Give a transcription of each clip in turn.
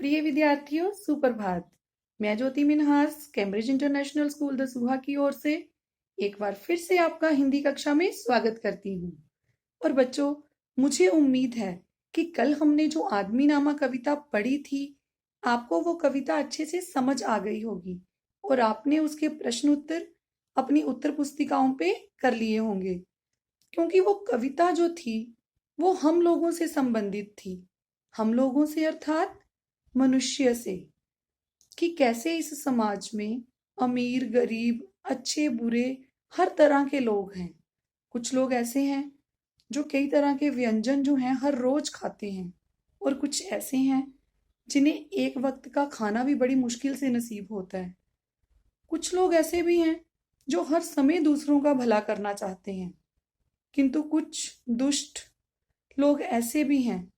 प्रिय विद्यार्थियों, सुप्रभात। मैं Jyoti Minhas Cambridge International School Dasuya की ओर से एक बार फिर से आपका हिंदी कक्षा में स्वागत करती हूँ। और बच्चों, मुझे उम्मीद है कि कल हमने जो आदमी नामा कविता पढ़ी थी, आपको वो कविता अच्छे से समझ आ गई होगी और आपने उसके प्रश्न उत्तर अपनी उत्तर पुस्तिकाओं पे कर लिए होंगे। क्योंकि वो कविता जो थी वो हम लोगों से संबंधित थी। हम लोगों से अर्थात मनुष्य से, कि कैसे इस समाज में अमीर गरीब अच्छे बुरे हर तरह के लोग हैं। कुछ लोग ऐसे हैं जो कई तरह के व्यंजन जो हैं हर रोज खाते हैं, और कुछ ऐसे हैं जिन्हें एक वक्त का खाना भी बड़ी मुश्किल से नसीब होता है। कुछ लोग ऐसे भी हैं जो हर समय दूसरों का भला करना चाहते हैं, किंतु कुछ दुष्ट लोग ऐसे भी हैं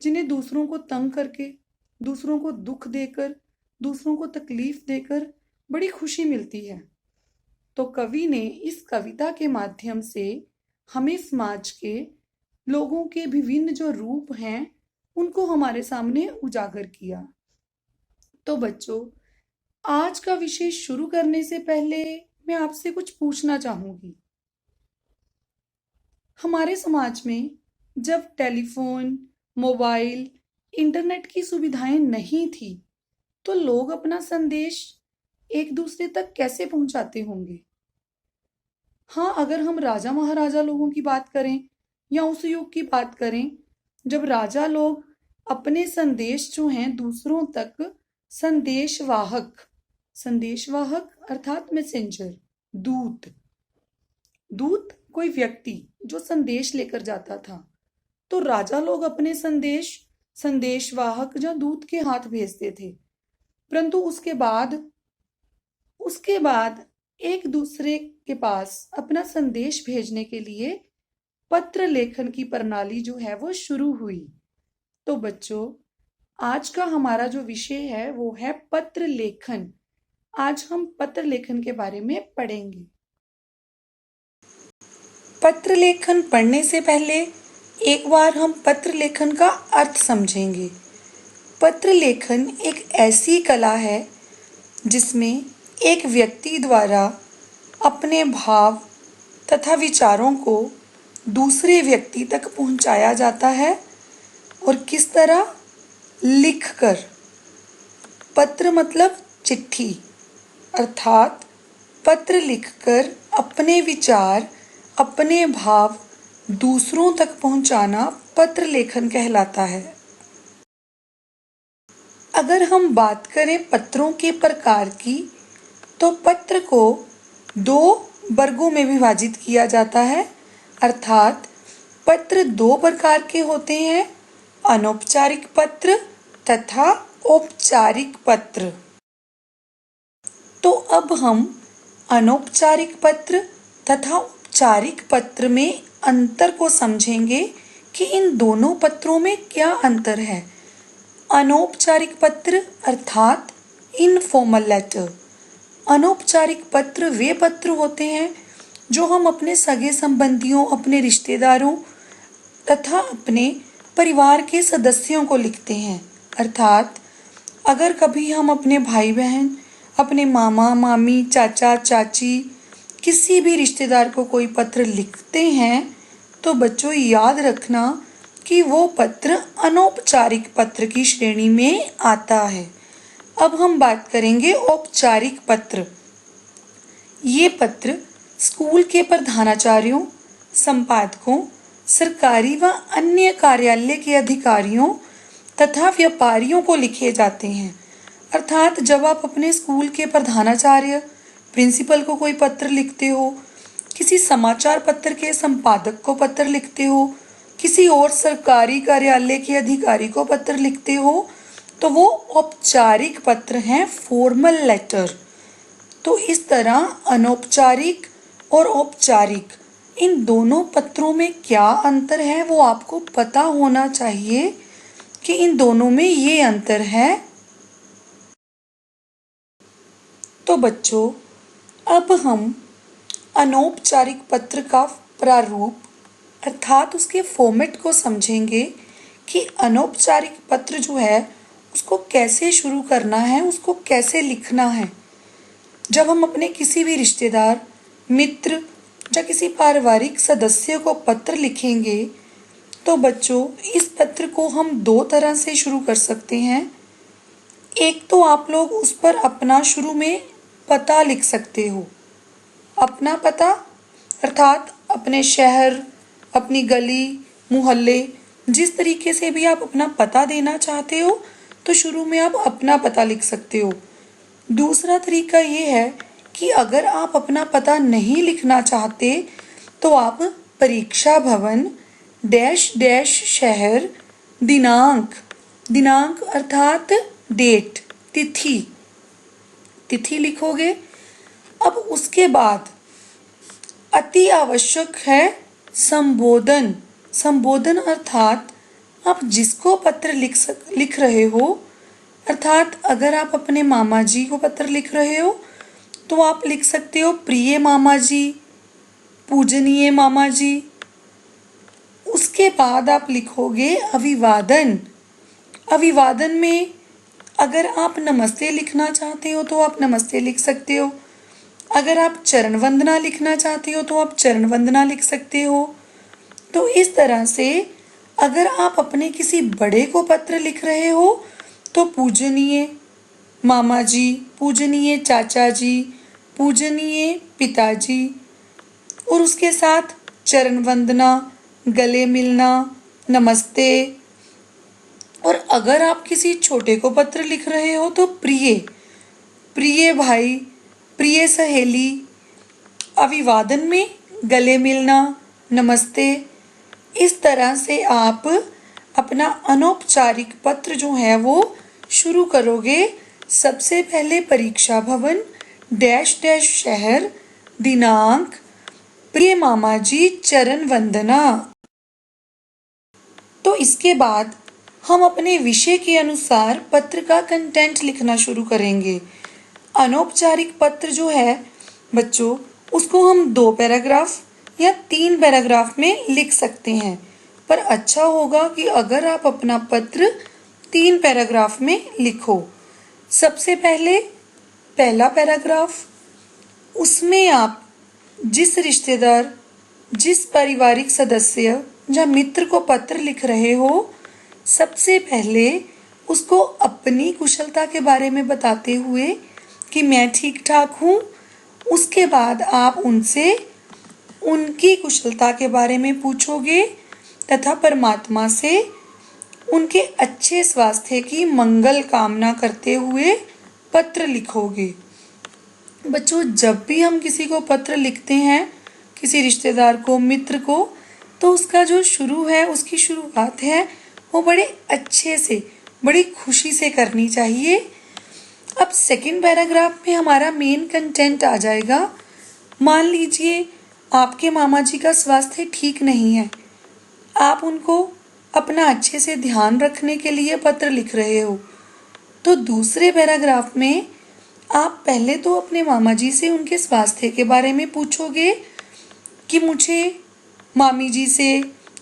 जिन्हें दूसरों को तंग करके, दूसरों को दुख देकर, दूसरों को तकलीफ देकर बड़ी खुशी मिलती है। तो कवि ने इस कविता के माध्यम से हमें समाज के लोगों के विभिन्न जो रूप हैं उनको हमारे सामने उजागर किया। तो बच्चों, आज का विषय शुरू करने से पहले मैं आपसे कुछ पूछना चाहूंगी। हमारे समाज में जब टेलीफोन, मोबाइल, इंटरनेट की सुविधाएं नहीं थी, तो लोग अपना संदेश एक दूसरे तक कैसे पहुंचाते होंगे? हाँ, अगर हम राजा महाराजा लोगों की बात करें या उस युग की बात करें जब राजा लोग अपने संदेश जो हैं दूसरों तक, संदेशवाहक, संदेशवाहक अर्थात मैसेंजर, दूत, दूत कोई व्यक्ति जो संदेश लेकर जाता था, तो राजा लोग अपने संदेश संदेशवाहक या दूत के हाथ भेजते थे। परंतु उसके बाद एक दूसरे के पास अपना संदेश भेजने के लिए पत्र लेखन की प्रणाली जो है वो शुरू हुई। तो बच्चों, आज का हमारा जो विषय है वो है पत्र लेखन। आज हम पत्र लेखन के बारे में पढ़ेंगे। पत्र लेखन पढ़ने से पहले एक बार हम पत्र लेखन का अर्थ समझेंगे। पत्र लेखन एक ऐसी कला है जिसमें एक व्यक्ति द्वारा अपने भाव तथा विचारों को दूसरे व्यक्ति तक पहुंचाया जाता है, और किस तरह? लिखकर। पत्र मतलब चिट्ठी, अर्थात पत्र लिखकर अपने विचार, अपने भाव दूसरों तक पहुंचाना पत्र लेखन कहलाता है। अगर हम बात करें पत्रों के प्रकार की, तो पत्र को 2 वर्गों में विभाजित किया जाता है, अर्थात पत्र 2 प्रकार के होते हैं, अनौपचारिक पत्र तथा औपचारिक पत्र। तो अब हम अनौपचारिक पत्र तथा औपचारिक पत्र में अंतर को समझेंगे कि इन दोनों पत्रों में क्या अंतर है। अनौपचारिक पत्र अर्थात इनफॉर्मल लेटर। अनौपचारिक पत्र वे पत्र होते हैं जो हम अपने सगे संबंधियों, अपने रिश्तेदारों तथा अपने परिवार के सदस्यों को लिखते हैं। अर्थात अगर कभी हम अपने भाई बहन, अपने मामा मामी, चाचा चाची, किसी भी रिश्तेदार को कोई पत्र लिखते हैं, तो बच्चों याद रखना कि वो पत्र अनौपचारिक पत्र की श्रेणी में आता है। अब हम बात करेंगे औपचारिक पत्र। ये पत्र स्कूल के प्रधानाचार्यों, संपादकों, सरकारी व अन्य कार्यालय के अधिकारियों तथा व्यापारियों को लिखे जाते हैं। अर्थात जब आप अपने स्कूल के प्रधानाचार्य, प्रिंसिपल को कोई पत्र लिखते हो, किसी समाचार पत्र के संपादक को पत्र लिखते हो, किसी और सरकारी कार्यालय के अधिकारी को पत्र लिखते हो, तो वो औपचारिक पत्र हैं, फॉर्मल लेटर। तो इस तरह अनौपचारिक और औपचारिक इन दोनों पत्रों में क्या अंतर है वो आपको पता होना चाहिए कि इन दोनों में ये अंतर है। तो बच्चों, अब हम अनौपचारिक पत्र का प्रारूप अर्थात उसके फॉर्मेट को समझेंगे कि अनौपचारिक पत्र जो है उसको कैसे शुरू करना है, उसको कैसे लिखना है। जब हम अपने किसी भी रिश्तेदार, मित्र या किसी पारिवारिक सदस्य को पत्र लिखेंगे तो बच्चों इस पत्र को हम दो तरह से शुरू कर सकते हैं। एक तो आप लोग उस पर अपना शुरू में पता लिख सकते हो। अपना पता अर्थात अपने शहर, अपनी गली, मोहल्ले, जिस तरीके से भी आप अपना पता देना चाहते हो तो शुरू में आप अपना पता लिख सकते हो। दूसरा तरीका ये है कि अगर आप अपना पता नहीं लिखना चाहते तो आप परीक्षा भवन डैश डैश शहर दिनांक, दिनांक अर्थात डेट, तिथि, तिथि लिखोगे। अब उसके बाद अति आवश्यक है संबोधन। संबोधन अर्थात आप जिसको पत्र लिख रहे हो, अर्थात अगर आप अपने मामा जी को पत्र लिख रहे हो तो आप लिख सकते हो प्रिय मामा जी, पूजनीय मामा जी। उसके बाद आप लिखोगे अभिवादन। अभिवादन में अगर आप नमस्ते लिखना चाहते हो तो आप नमस्ते लिख सकते हो। अगर आप चरण वंदना लिखना चाहते हो तो आप चरण वंदना लिख सकते हो। तो इस तरह से अगर आप अपने किसी बड़े को पत्र लिख रहे हो तो पूजनीय मामा जी, पूजनीय चाचा जी, पूजनीय पिताजी, और उसके साथ चरण वंदना, गले मिलना, नमस्ते। और अगर आप किसी छोटे को पत्र लिख रहे हो तो प्रिय, प्रिय भाई, प्रिय सहेली। अभिवादन में गले मिलना, नमस्ते। इस तरह से आप अपना अनौपचारिक पत्र जो है वो शुरू करोगे। सबसे पहले परीक्षा भवन डैश डैश शहर दिनांक प्रिय मामा जी चरण वंदना। तो इसके बाद हम अपने विषय के अनुसार पत्र का कंटेंट लिखना शुरू करेंगे। अनौपचारिक पत्र जो है बच्चों उसको हम 2 पैराग्राफ या 3 पैराग्राफ में लिख सकते हैं, पर अच्छा होगा कि अगर आप अपना पत्र 3 पैराग्राफ में लिखो। सबसे पहले पहला पैराग्राफ, उसमें आप जिस रिश्तेदार, जिस पारिवारिक सदस्य या मित्र को पत्र लिख रहे हो सबसे पहले उसको अपनी कुशलता के बारे में बताते हुए कि मैं ठीक ठाक हूँ। उसके बाद आप उनसे उनकी कुशलता के बारे में पूछोगे तथा परमात्मा से उनके अच्छे स्वास्थ्य की मंगल कामना करते हुए पत्र लिखोगे। बच्चों जब भी हम किसी को पत्र लिखते हैं, किसी रिश्तेदार को, मित्र को, तो उसका जो शुरू है, उसकी शुरुआत है वो बड़े अच्छे से, बड़ी खुशी से करनी चाहिए। अब सेकंड पैराग्राफ में हमारा मेन कंटेंट आ जाएगा। मान लीजिए आपके मामा जी का स्वास्थ्य ठीक नहीं है, आप उनको अपना अच्छे से ध्यान रखने के लिए पत्र लिख रहे हो, तो दूसरे पैराग्राफ में आप पहले तो अपने मामा जी से उनके स्वास्थ्य के बारे में पूछोगे कि मुझे मामी जी से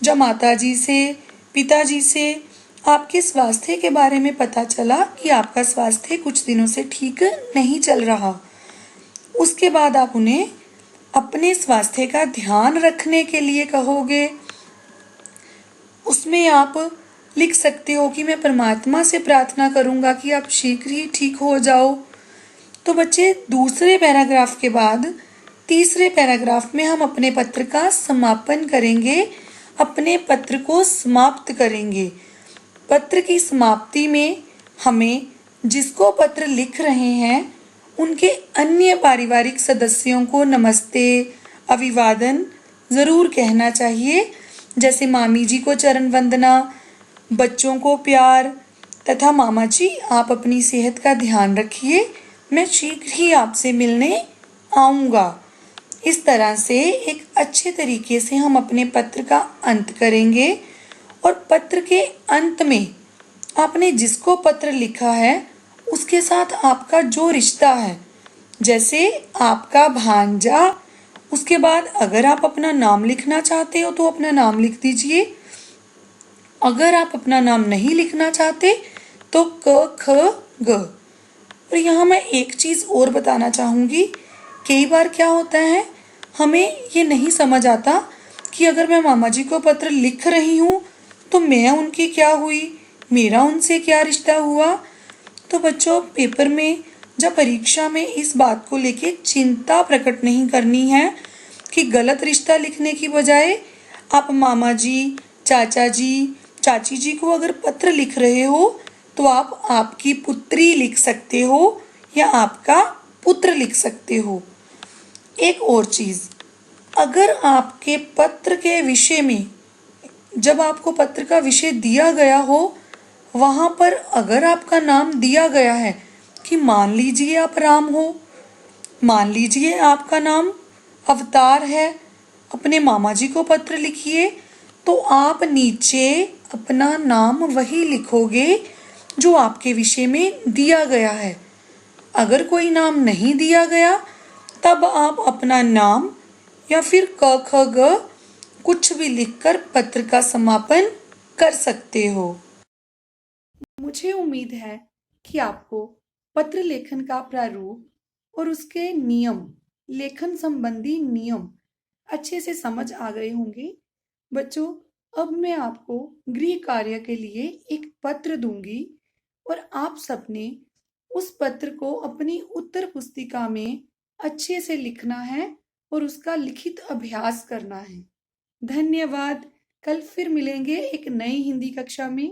या माता जी से, पिताजी से आपके स्वास्थ्य के बारे में पता चला कि आपका स्वास्थ्य कुछ दिनों से ठीक नहीं चल रहा। उसके बाद आप उन्हें अपने स्वास्थ्य का ध्यान रखने के लिए कहोगे। उसमें आप लिख सकते हो कि मैं परमात्मा से प्रार्थना करूंगा कि आप शीघ्र ही ठीक हो जाओ। तो बच्चे दूसरे पैराग्राफ के बाद तीसरे पैराग्राफ में हम अपने पत्र का समापन करेंगे, अपने पत्र को समाप्त करेंगे। पत्र की समाप्ति में हमें जिसको पत्र लिख रहे हैं उनके अन्य पारिवारिक सदस्यों को नमस्ते, अभिवादन ज़रूर कहना चाहिए। जैसे मामी जी को चरण वंदना, बच्चों को प्यार तथा मामा जी आप अपनी सेहत का ध्यान रखिए, मैं शीघ्र ही आपसे मिलने आऊँगा। इस तरह से एक अच्छे तरीके से हम अपने पत्र का अंत करेंगे और पत्र के अंत में आपने जिसको पत्र लिखा है उसके साथ आपका जो रिश्ता है, जैसे आपका भांजा, उसके बाद अगर आप अपना नाम लिखना चाहते हो तो अपना नाम लिख दीजिए। अगर आप अपना नाम नहीं लिखना चाहते तो क ख ग। और यहाँ मैं एक चीज़ और बताना चाहूँगी, कई बार क्या होता है, हमें ये नहीं समझ आता कि अगर मैं मामा जी को पत्र लिख रही हूँ तो मैं उनकी क्या हुई, मेरा उनसे क्या रिश्ता हुआ। तो बच्चों, पेपर में जब परीक्षा में इस बात को लेके चिंता प्रकट नहीं करनी है कि गलत रिश्ता लिखने की बजाय आप मामा जी, चाचा जी, चाची जी को अगर पत्र लिख रहे हो तो आप आपकी पुत्री लिख सकते हो या आपका पुत्र लिख सकते हो। एक और चीज़, अगर आपके पत्र के विषय में, जब आपको पत्र का विषय दिया गया हो, वहाँ पर अगर आपका नाम दिया गया है कि मान लीजिए आप राम हो, मान लीजिए आपका नाम अवतार है, अपने मामा जी को पत्र लिखिए, तो आप नीचे अपना नाम वही लिखोगे जो आपके विषय में दिया गया है। अगर कोई नाम नहीं दिया गया तब आप अपना नाम या फिर क ख ग कुछ भी लिखकर पत्र का समापन कर सकते हो। मुझे उम्मीद है कि आपको पत्र लेखन का प्रारूप और उसके नियम, लेखन संबंधी नियम अच्छे से समझ आ गए होंगे। बच्चों, अब मैं आपको गृह कार्य के लिए एक पत्र दूंगी और आप सबने उस पत्र को अपनी उत्तर पुस्तिका में अच्छे से लिखना है और उसका लिखित अभ्यास करना है। धन्यवाद। कल फिर मिलेंगे एक नई हिंदी कक्षा में।